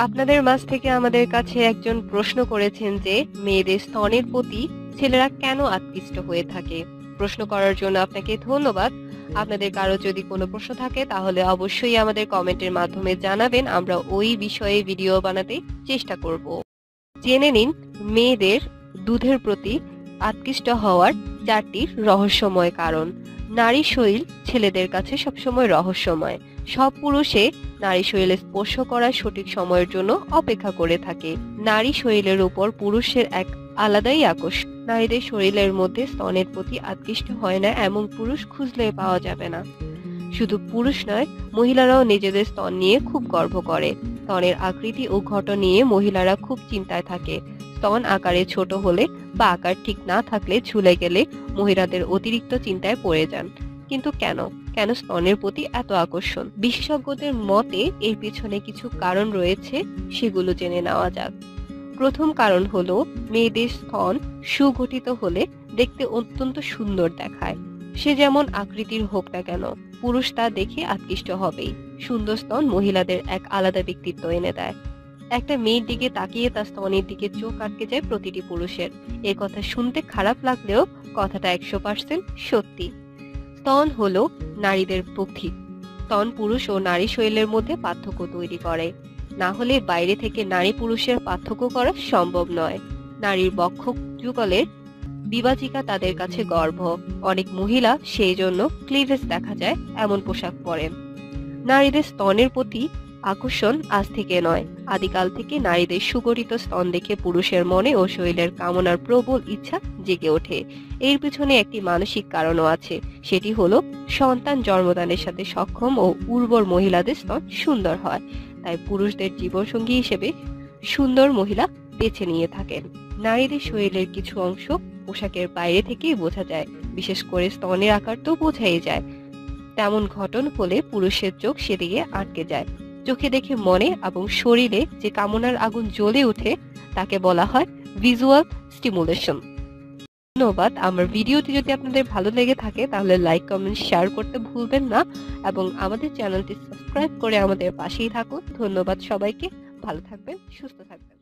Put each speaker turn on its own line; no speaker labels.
আপনাদের মাঝ থেকে আমাদের কাছে একজন প্রশ্ন করেছেন যে মেয়েদের স্তনের প্রতি ছেলেরা কেন আকৃষ্ট হয়ে থাকে। প্রশ্ন করার জন্য আপনাকে ধন্যবাদ। আপনাদের কারো যদি কোনো প্রশ্ন থাকে তাহলে অবশ্যই আমাদের কমেন্টের মাধ্যমে জানাবেন, আমরা ওই বিষয়ে ভিডিও বানাতে চেষ্টা করব। জেনে নিন মেয়েদের দুধের প্রতি আকৃষ্ট হওয়ার 4টি রহস্যময় কারণ। নারী শরীর ছেলেদের কাছে সবসময় রহস্যময়। সব পুরুষে নারী শরীরে স্পর্শ করার সঠিক সময়ের জন্য অপেক্ষা করে থাকে। নারী শরীরের উপর পুরুষের এক আলাদাই আকর্ষণ। নারীদের শরীরের মধ্যে স্তনের প্রতি আকৃষ্ট হয় না এমন পুরুষ খুঁজলে পাওয়া যাবে না। শুধু পুরুষ নয়, মহিলারাও নিজেদের স্তন নিয়ে খুব গর্ব করে। স্তনের আকৃতি ও গঠন নিয়ে মহিলারা খুব চিন্তায় থাকে। স্তন আকারে ছোট হলে বা আকার ঠিক না থাকলে ঝুলে গেলে মহিলাদের অতিরিক্ত চিন্তায় পড়ে যান। কিন্তু কেন কেন স্তনের প্রতি এত আকর্ষণ? বিশেষজ্ঞদের মতে এর পিছনে কিছু কারণ রয়েছে, সেগুলো জেনে নেওয়া যাক। প্রথম কারণ হলো মেয়েদের স্তন সুগঠিত হলে দেখতে অত্যন্ত সুন্দর দেখায়। সে যেমন আকৃতির হোক না কেন, পুরুষ তা দেখে আকৃষ্ট হবেই। সুন্দর স্তন মহিলাদের এক আলাদা ব্যক্তিত্ব এনে দেয়। একটা মেয়ের দিকে তাকিয়ে তার স্তনের দিকে চোখ আটকে যায় প্রতিটি পুরুষের। এ কথা শুনতে খারাপ লাগলেও কথাটা 100% সত্যি। স্তন হলো নারীদের প্রতীক। স্তন পুরুষ ও নারী শরীরের মধ্যে পার্থক্য তৈরি করে। না হলে বাইরে থেকে নারী পুরুষের পার্থক্য করা সম্ভব নয়। নারীর বক্ষ যুগলের বিভাজিকা তাদের কাছে গর্ব। অনেক মহিলা সেই জন্য ক্লিভেজ দেখা যায় এমন পোশাক পরেন। নারীদের স্তনের প্রতি আকর্ষণ আজ থেকে নয়, আদিকাল থেকে নারীদের সুগঠিত স্তন দেখে পুরুষের মনে ও শরীরের কামনার প্রবল ইচ্ছা জেগে ওঠে। এর পিছনে একটি মানসিক কারণও আছে, সেটি হলো সন্তান জন্মদানের সাথে সক্ষম ও উর্বর মহিলাদের স্তন সুন্দর হয়। তাই পুরুষদের জীবনসঙ্গী হিসেবে সুন্দর মহিলা বেছে নিয়ে থাকেন। নারীদের শরীরের কিছু অংশ পোশাকের বাইরে থেকেই বোঝা যায়, বিশেষ করে স্তনের আকার তো বোঝাই যায়। তেমন ঘটন হলে পুরুষের চোখ সেদিকে আটকে যায়। চোখে দেখে মনে এবং শরীরে যে কামনার আগুন জ্বলে ওঠে তাকে বলা হয় ভিজুয়াল স্টিমুলেশন। ধন্যবাদ। আমার ভিডিওটি যদি আপনাদের ভালো লেগে থাকে তাহলে লাইক, কমেন্ট, শেয়ার করতে ভুলবেন না এবং আমাদের চ্যানেলটি সাবস্ক্রাইব করে আমাদের পাশেই থাকুন। ধন্যবাদ সবাইকে। ভালো থাকবেন, সুস্থ থাকবেন।